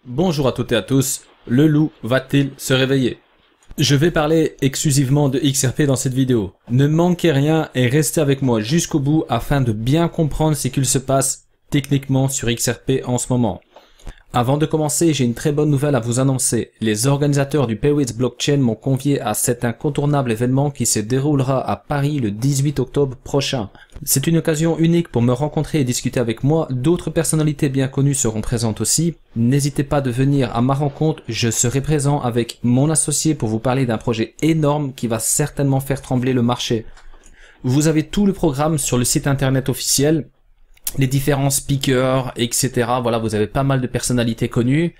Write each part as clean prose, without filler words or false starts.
Bonjour à toutes et à tous, le loup va-t-il se réveiller? Je vais parler exclusivement de XRP dans cette vidéo. Ne manquez rien et restez avec moi jusqu'au bout afin de bien comprendre ce qu'il se passe techniquement sur XRP en ce moment. Avant de commencer, j'ai une très bonne nouvelle à vous annoncer. Les organisateurs du Pewits Blockchain m'ont convié à cet incontournable événement qui se déroulera à Paris le 18 octobre prochain. C'est une occasion unique pour me rencontrer et discuter avec moi. D'autres personnalités bien connues seront présentes aussi. N'hésitez pas de venir à ma rencontre, je serai présent avec mon associé pour vous parler d'un projet énorme qui va certainement faire trembler le marché. Vous avez tout le programme sur le site internet officiel. Les différents speakers, etc. Voilà, vous avez pas mal de personnalités connues.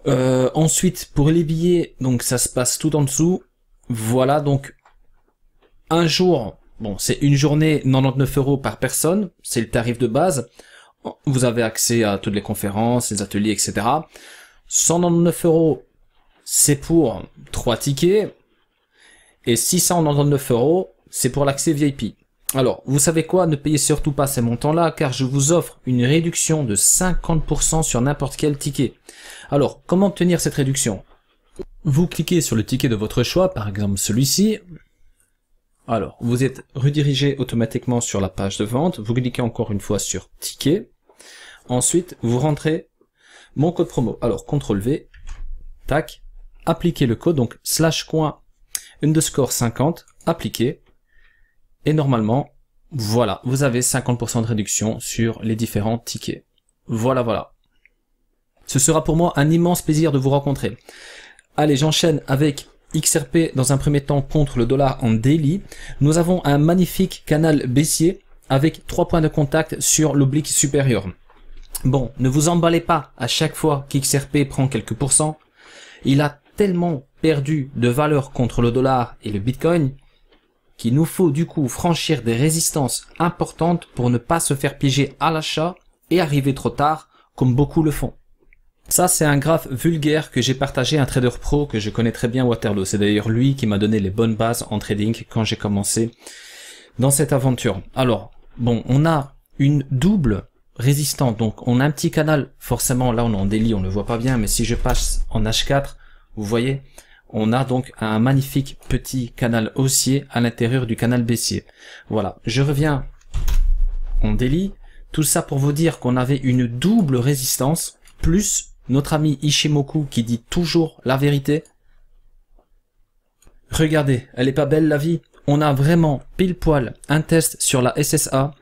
Ensuite, pour les billets, donc ça se passe tout en dessous. Voilà, donc un jour, bon, c'est une journée 99 € par personne, c'est le tarif de base. Vous avez accès à toutes les conférences, les ateliers, etc. 199 €, c'est pour 3 tickets. Et 699 €, c'est pour l'accès VIP. Alors, vous savez quoi, ne payez surtout pas ces montants-là, car je vous offre une réduction de 50% sur n'importe quel ticket. Alors, comment obtenir cette réduction? Vous cliquez sur le ticket de votre choix, par exemple celui-ci. Alors, vous êtes redirigé automatiquement sur la page de vente. Vous cliquez encore une fois sur ticket. Ensuite, vous rentrez mon code promo. Alors, CTRL V, tac, appliquez le code, donc /coin_50, appliquez. Et normalement, voilà, vous avez 50% de réduction sur les différents tickets. Voilà. Ce sera pour moi un immense plaisir de vous rencontrer. Allez, j'enchaîne avec XRP dans un premier temps contre le dollar en daily. Nous avons un magnifique canal baissier avec 3 points de contact sur l'oblique supérieur. Bon, ne vous emballez pas à chaque fois qu'XRP prend quelques pourcents. Il a tellement perdu de valeur contre le dollar et le Bitcoin qu'il nous faut du coup franchir des résistances importantes pour ne pas se faire piéger à l'achat et arriver trop tard, comme beaucoup le font. Ça, c'est un graphe vulgaire que j'ai partagé à un trader pro que je connais très bien, Waterloo. C'est d'ailleurs lui qui m'a donné les bonnes bases en trading quand j'ai commencé dans cette aventure. Alors, bon, on a une double résistance, donc on a un petit canal, forcément là on est en daily, on ne le voit pas bien, mais si je passe en H4, vous voyez, on a donc un magnifique petit canal haussier à l'intérieur du canal baissier. Voilà, je reviens en daily. Tout ça pour vous dire qu'on avait une double résistance, plus notre ami Ishimoku qui dit toujours la vérité. Regardez, elle est pas belle la vie? On a vraiment pile poil un test sur la SSA.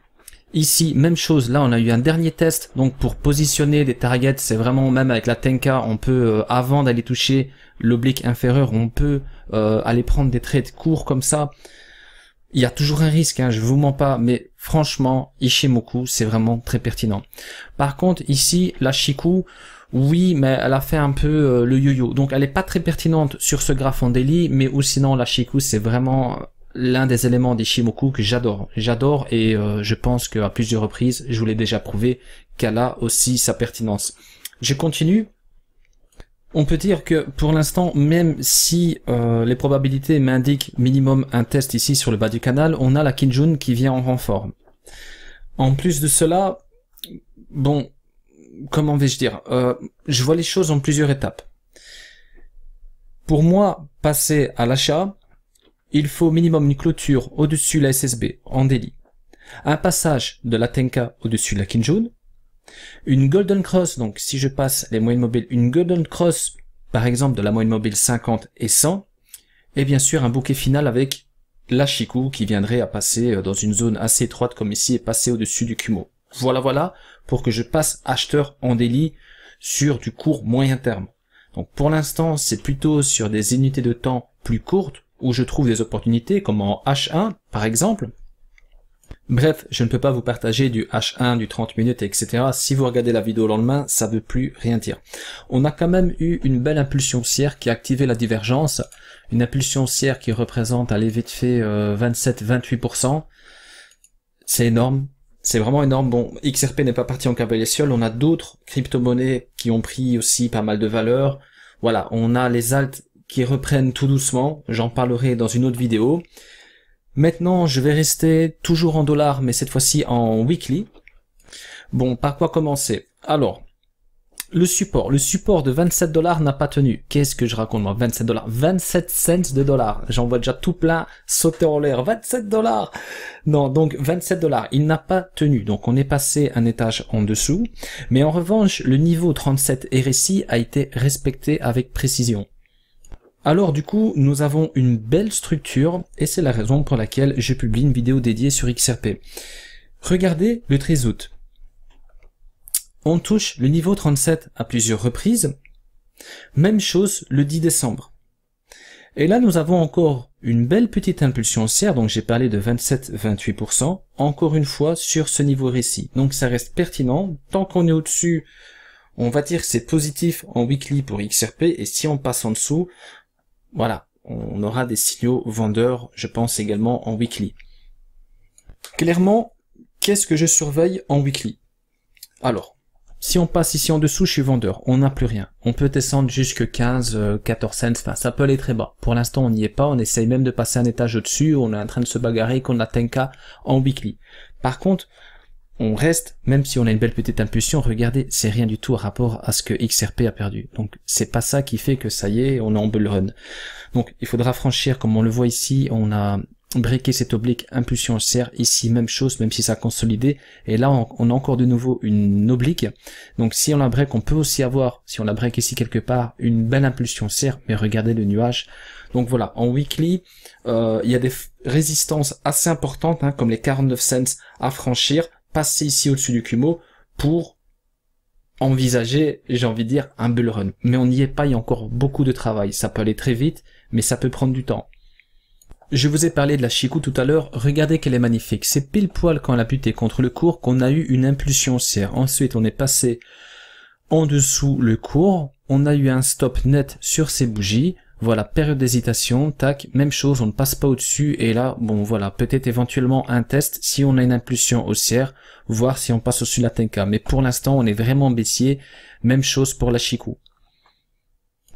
Ici, même chose, là on a eu un dernier test, donc pour positionner des targets, c'est vraiment, même avec la Tenka, on peut, avant d'aller toucher l'oblique inférieur, on peut aller prendre des trades courts comme ça. Il y a toujours un risque, hein, je vous mens pas, mais franchement, Ishimoku, c'est vraiment très pertinent. Par contre, ici, la Shiku, oui, mais elle a fait un peu le yo-yo, donc elle est pas très pertinente sur ce graphe en daily, mais ou sinon la Shiku, c'est vraiment l'un des éléments d'Ishimoku que j'adore. J'adore et je pense qu'à plusieurs reprises, je vous l'ai déjà prouvé, qu'elle a aussi sa pertinence. Je continue. On peut dire que pour l'instant, même si les probabilités m'indiquent minimum un test ici sur le bas du canal, on a la Kinjun qui vient en renfort. En plus de cela, bon, comment vais-je dire, je vois les choses en plusieurs étapes. Pour moi, passer à l'achat, il faut minimum une clôture au-dessus de la SSB en daily, un passage de la Tenka au-dessus de la Kinjun, une Golden Cross, donc si je passe les moyennes mobiles, une Golden Cross par exemple de la moyenne mobile 50 et 100, et bien sûr un bouquet final avec la Shiku qui viendrait à passer dans une zone assez étroite comme ici et passer au-dessus du Kumo. Voilà pour que je passe acheteur en daily sur du court moyen terme. Donc pour l'instant c'est plutôt sur des unités de temps plus courtes où je trouve des opportunités comme en H1 par exemple. Bref, je ne peux pas vous partager du H1, du 30 minutes, etc. Si vous regardez la vidéo le lendemain, ça veut plus rien dire. On a quand même eu une belle impulsion haussière qui a activé la divergence. Une impulsion haussière qui représente, allez vite fait, 27-28%. C'est énorme. C'est vraiment énorme. Bon, XRP n'est pas parti en cavalier seul. On a d'autres crypto-monnaies qui ont pris aussi pas mal de valeur. voilà, on a les alts qui reprennent tout doucement, j'en parlerai dans une autre vidéo. Maintenant, je vais rester toujours en dollars, mais cette fois-ci en weekly. Bon, par quoi commencer? Alors, le support de 27 $ n'a pas tenu. Qu'est-ce que je raconte moi? 27 $, 27 cents de dollars. J'en vois déjà tout plein sauter en l'air. 27 $. Non, donc 27 $. Il n'a pas tenu. Donc on est passé un étage en dessous. Mais en revanche, le niveau 37 RSI a été respecté avec précision. Alors du coup, nous avons une belle structure et c'est la raison pour laquelle je publie une vidéo dédiée sur XRP. Regardez le 13 août. On touche le niveau 37 à plusieurs reprises. Même chose le 10 décembre. Et là, nous avons encore une belle petite impulsion haussière, donc j'ai parlé de 27-28%, encore une fois sur ce niveau RSI. Donc ça reste pertinent. Tant qu'on est au-dessus, on va dire que c'est positif en weekly pour XRP, et si on passe en dessous, voilà, on aura des signaux vendeurs, je pense également en weekly. Clairement, qu'est-ce que je surveille en weekly? Alors, si on passe ici en dessous, je suis vendeur, on n'a plus rien. On peut descendre jusque 15, 14 cents, enfin ça peut aller très bas. Pour l'instant, on n'y est pas, on essaye même de passer un étage au-dessus, on est en train de se bagarrer qu'on a Tenka en weekly. Par contre, on reste, même si on a une belle petite impulsion, regardez, c'est rien du tout à rapport à ce que XRP a perdu. Donc c'est pas ça qui fait que ça y est, on est en bull run. Donc il faudra franchir, comme on le voit ici, on a breaké cette oblique impulsion haussière, ici même chose, même si ça a consolidé, et là on a encore de nouveau une oblique. Donc si on la break, on peut aussi avoir, si on la break ici quelque part, une belle impulsion haussière, mais regardez le nuage. Donc voilà, en weekly, il y a des résistances assez importantes, comme les 49 cents à franchir, passer ici au-dessus du Kumo pour envisager, j'ai envie de dire, un bull run. Mais on n'y est pas, il y a encore beaucoup de travail. Ça peut aller très vite, mais ça peut prendre du temps. Je vous ai parlé de la Chikou tout à l'heure, regardez qu'elle est magnifique. C'est pile poil quand elle a buté contre le cours qu'on a eu une impulsion haussière. Ensuite, on est passé en dessous le cours, on a eu un stop net sur ces bougies. Voilà, période d'hésitation, tac, même chose, on ne passe pas au-dessus, et là, bon voilà, peut-être éventuellement un test si on a une impulsion haussière, voir si on passe au-dessus de la Tenka. Mais pour l'instant, on est vraiment baissier, même chose pour la Chikou.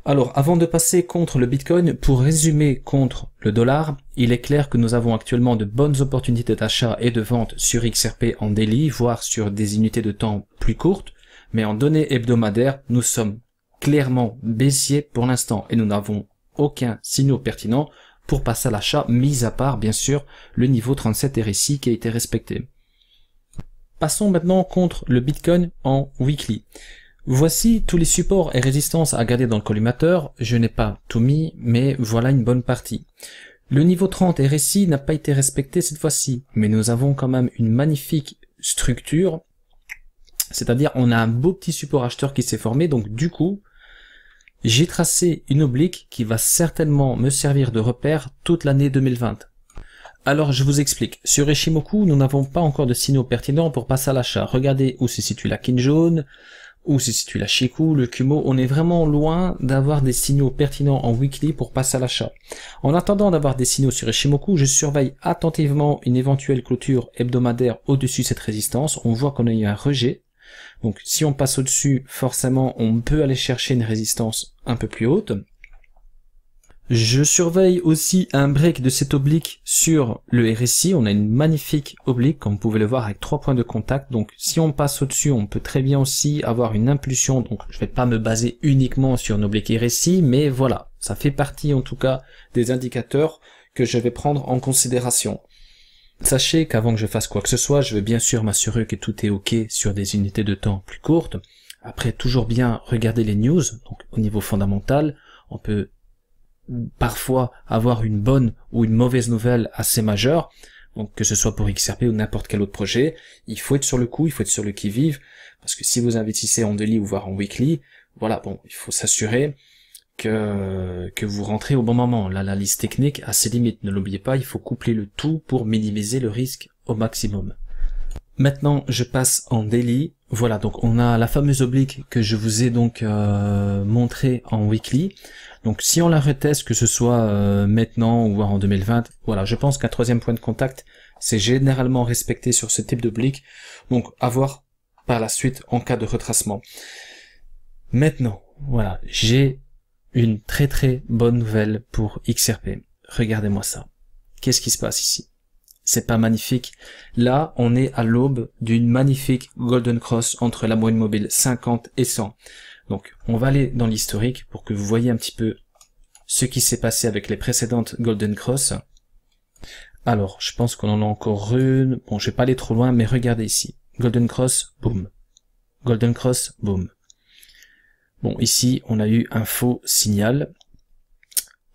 Alors, avant de passer contre le Bitcoin, pour résumer contre le dollar, il est clair que nous avons actuellement de bonnes opportunités d'achat et de vente sur XRP en daily, voire sur des unités de temps plus courtes, mais en données hebdomadaires, nous sommes clairement baissiers pour l'instant, et nous n'avons aucun signal pertinent pour passer à l'achat, mis à part bien sûr le niveau 37 RSI qui a été respecté. Passons maintenant contre le Bitcoin en weekly. Voici tous les supports et résistances à garder dans le collimateur. Je n'ai pas tout mis, mais voilà une bonne partie. Le niveau 30 RSI n'a pas été respecté cette fois-ci, mais nous avons quand même une magnifique structure, c'est-à-dire on a un beau petit support acheteur qui s'est formé, donc du coup, j'ai tracé une oblique qui va certainement me servir de repère toute l'année 2020. Alors je vous explique, sur Ishimoku, nous n'avons pas encore de signaux pertinents pour passer à l'achat. Regardez où se situe la Kinjōn, où se situe la Chikou, le Kumo, on est vraiment loin d'avoir des signaux pertinents en weekly pour passer à l'achat. En attendant d'avoir des signaux sur Ishimoku, je surveille attentivement une éventuelle clôture hebdomadaire au-dessus de cette résistance. On voit qu'on a eu un rejet. Donc si on passe au-dessus, forcément on peut aller chercher une résistance un peu plus haute. Je surveille aussi un break de cette oblique sur le RSI. On a une magnifique oblique, comme vous pouvez le voir, avec 3 points de contact. Donc si on passe au-dessus, on peut très bien aussi avoir une impulsion. Donc je vais pas me baser uniquement sur une oblique RSI, mais voilà, ça fait partie en tout cas des indicateurs que je vais prendre en considération. Sachez qu'avant que je fasse quoi que ce soit, je vais bien sûr m'assurer que tout est ok sur des unités de temps plus courtes. Après, toujours bien regarder les news. Donc au niveau fondamental, on peut parfois avoir une bonne ou une mauvaise nouvelle assez majeure, donc que ce soit pour XRP ou n'importe quel autre projet, il faut être sur le coup, il faut être sur le qui-vive, parce que si vous investissez en daily ou voire en weekly, voilà, bon, il faut s'assurer que vous rentrez au bon moment. Là, la liste technique a ses limites, ne l'oubliez pas, il faut coupler le tout pour minimiser le risque au maximum. Maintenant, je passe en daily. Voilà, donc on a la fameuse oblique que je vous ai donc montré en weekly. Donc si on la reteste, que ce soit maintenant ou en 2020, voilà, je pense qu'un troisième point de contact, c'est généralement respecté sur ce type d'oblique. Donc à voir par la suite en cas de retracement. Maintenant, voilà, j'ai une très très bonne nouvelle pour XRP. Regardez-moi ça. Qu'est-ce qui se passe ici? C'est pas magnifique? Là, on est à l'aube d'une magnifique Golden Cross entre la moyenne mobile 50 et 100. Donc, on va aller dans l'historique pour que vous voyez un petit peu ce qui s'est passé avec les précédentes Golden Cross. Alors, je pense qu'on en a encore une. Bon, je vais pas aller trop loin, mais regardez ici. Golden Cross, boom. Golden Cross, boom. Bon, ici, on a eu un faux signal.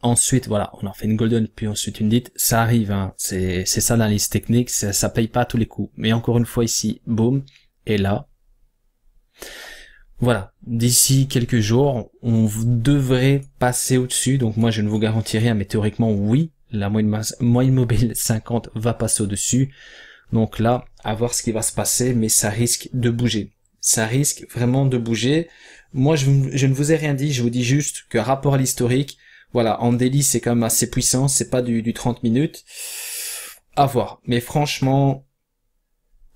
Ensuite, voilà, on a fait une golden, puis ensuite une dite. Ça arrive, hein, c'est ça l'analyse technique, ça paye pas à tous les coups. Mais encore une fois ici, boom, et là, voilà, d'ici quelques jours, on devrait passer au-dessus. Donc moi, je ne vous garantis rien, mais théoriquement, oui, la moyenne mobile 50 va passer au-dessus. Donc là, à voir ce qui va se passer, mais ça risque de bouger. Ça risque vraiment de bouger. Moi, je ne vous ai rien dit, je vous dis juste que rapport à l'historique, voilà, en daily, c'est quand même assez puissant, c'est pas du 30 minutes. À voir. Mais franchement,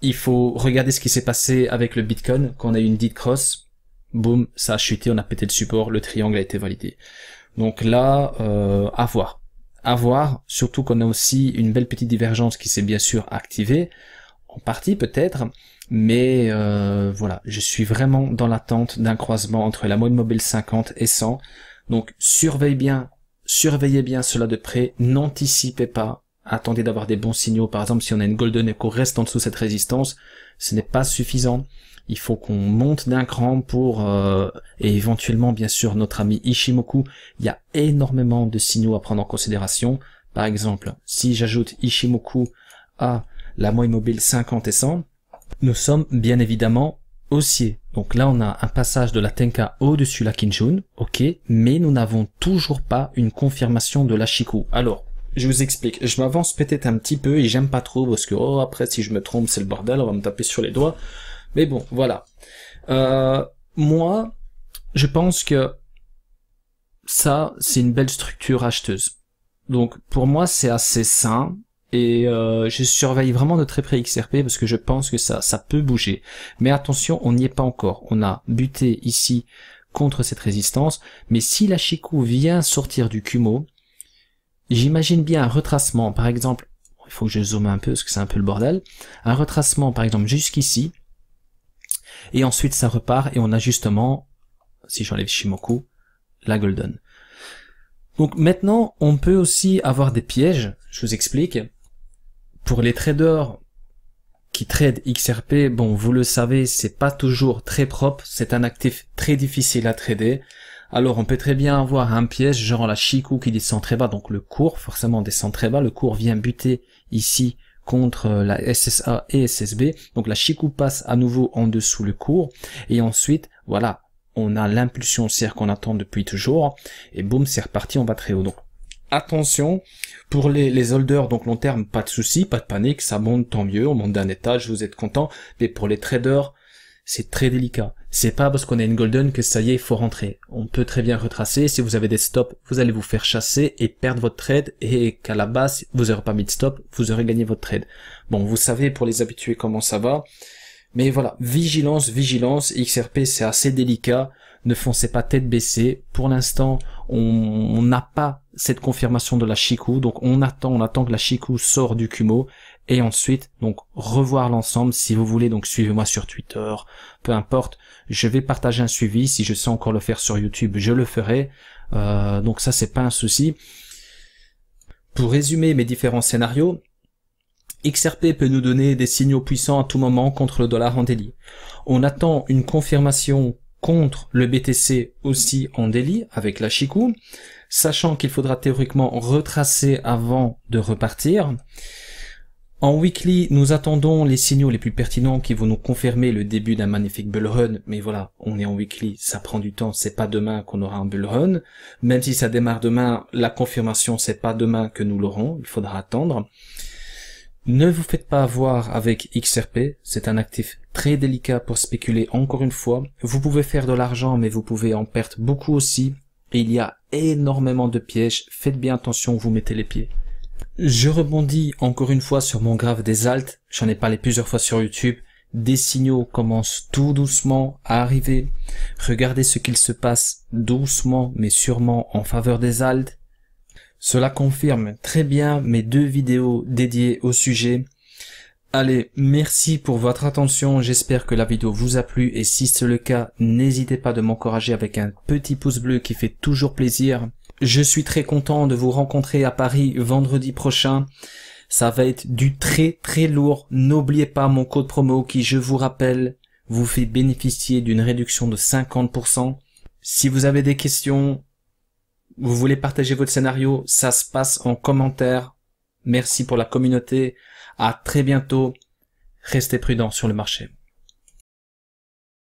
il faut regarder ce qui s'est passé avec le Bitcoin, quand on a eu une dead cross. Boum, ça a chuté, on a pété le support, le triangle a été validé. Donc là, à voir. À voir, surtout qu'on a aussi une belle petite divergence qui s'est bien sûr activée, en partie peut-être, mais voilà, je suis vraiment dans l'attente d'un croisement entre la moyenne mobile 50 et 100. Donc surveillez bien cela de près, n'anticipez pas, attendez d'avoir des bons signaux. Par exemple, si on a une golden et qu'on reste en dessous de cette résistance, ce n'est pas suffisant. Il faut qu'on monte d'un cran pour, et éventuellement bien sûr notre ami Ishimoku, il y a énormément de signaux à prendre en considération. Par exemple, si j'ajoute Ishimoku à la moyenne mobile 50 et 100, nous sommes bien évidemment haussier. Donc là, on a un passage de la Tenka au-dessus de la Kijun, ok, mais nous n'avons toujours pas une confirmation de la Chikou. Alors, je vous explique, je m'avance peut-être un petit peu et j'aime pas trop parce que, oh, après, si je me trompe, c'est le bordel, on va me taper sur les doigts. Mais bon, voilà. Moi, je pense que ça, c'est une belle structure acheteuse. Donc, pour moi, c'est assez sain. Et je surveille vraiment de très près XRP parce que je pense que ça peut bouger. Mais attention, on n'y est pas encore. On a buté ici contre cette résistance. Mais si la Chikou vient sortir du Kumo, j'imagine bien un retracement. Par exemple, il faut que je zoome un peu parce que c'est un peu le bordel. Un retracement, par exemple, jusqu'ici. Et ensuite, ça repart et on a justement, si j'enlève Shimoku, la Golden. Donc maintenant, on peut aussi avoir des pièges. Je vous explique. Pour les traders qui tradent XRP, bon, vous le savez, c'est pas toujours très propre, c'est un actif très difficile à trader. Alors, on peut très bien avoir un piège, genre la Chikou qui descend très bas, donc le cours, forcément, descend très bas, le cours vient buter ici contre la SSA et SSB, donc la Chikou passe à nouveau en dessous le cours, et ensuite, voilà, on a l'impulsion haussière qu'on attend depuis toujours, et boum, c'est reparti, on va très haut. Donc, attention, pour les holders, donc long terme, pas de souci, pas de panique, ça monte, tant mieux, on monte d'un étage, vous êtes content, mais pour les traders, c'est très délicat. C'est pas parce qu'on a une golden que ça y est, il faut rentrer. On peut très bien retracer, si vous avez des stops, vous allez vous faire chasser et perdre votre trade, et qu'à la base, vous n'aurez pas mis de stop, vous aurez gagné votre trade. Bon, vous savez pour les habitués comment ça va, mais voilà, vigilance, XRP c'est assez délicat, ne foncez pas tête baissée, pour l'instant, on n'a pas cette confirmation de la Chikou, donc on attend que la Chikou sort du Kumo, et ensuite, donc, revoir l'ensemble, si vous voulez, donc suivez-moi sur Twitter, peu importe, je vais partager un suivi, si je sais encore le faire sur YouTube, je le ferai, donc ça c'est pas un souci. Pour résumer mes différents scénarios, XRP peut nous donner des signaux puissants à tout moment contre le dollar en daily. On attend une confirmation contre le BTC aussi en daily avec la Chikou, sachant qu'il faudra théoriquement retracer avant de repartir. En weekly, nous attendons les signaux les plus pertinents qui vont nous confirmer le début d'un magnifique bull run, mais voilà, on est en weekly, ça prend du temps, c'est pas demain qu'on aura un bull run. Même si ça démarre demain, la confirmation c'est pas demain que nous l'aurons, il faudra attendre. Ne vous faites pas avoir avec XRP, c'est un actif très délicat pour spéculer encore une fois. Vous pouvez faire de l'argent, mais vous pouvez en perdre beaucoup aussi. Et il y a énormément de pièges, faites bien attention où vous mettez les pieds. Je rebondis encore une fois sur mon graphe des alts, j'en ai parlé plusieurs fois sur YouTube. des signaux commencent tout doucement à arriver. Regardez ce qu'il se passe doucement mais sûrement en faveur des alts. Cela confirme très bien mes 2 vidéos dédiées au sujet. Allez, merci pour votre attention, j'espère que la vidéo vous a plu et si c'est le cas, n'hésitez pas de m'encourager avec un petit pouce bleu qui fait toujours plaisir. Je suis très content de vous rencontrer à Paris vendredi prochain. Ça va être du très lourd. N'oubliez pas mon code promo qui, je vous rappelle, vous fait bénéficier d'une réduction de 50%. Si vous avez des questions, vous voulez partager votre scénario, ça se passe en commentaire. Merci pour la communauté. À très bientôt. Restez prudents sur le marché.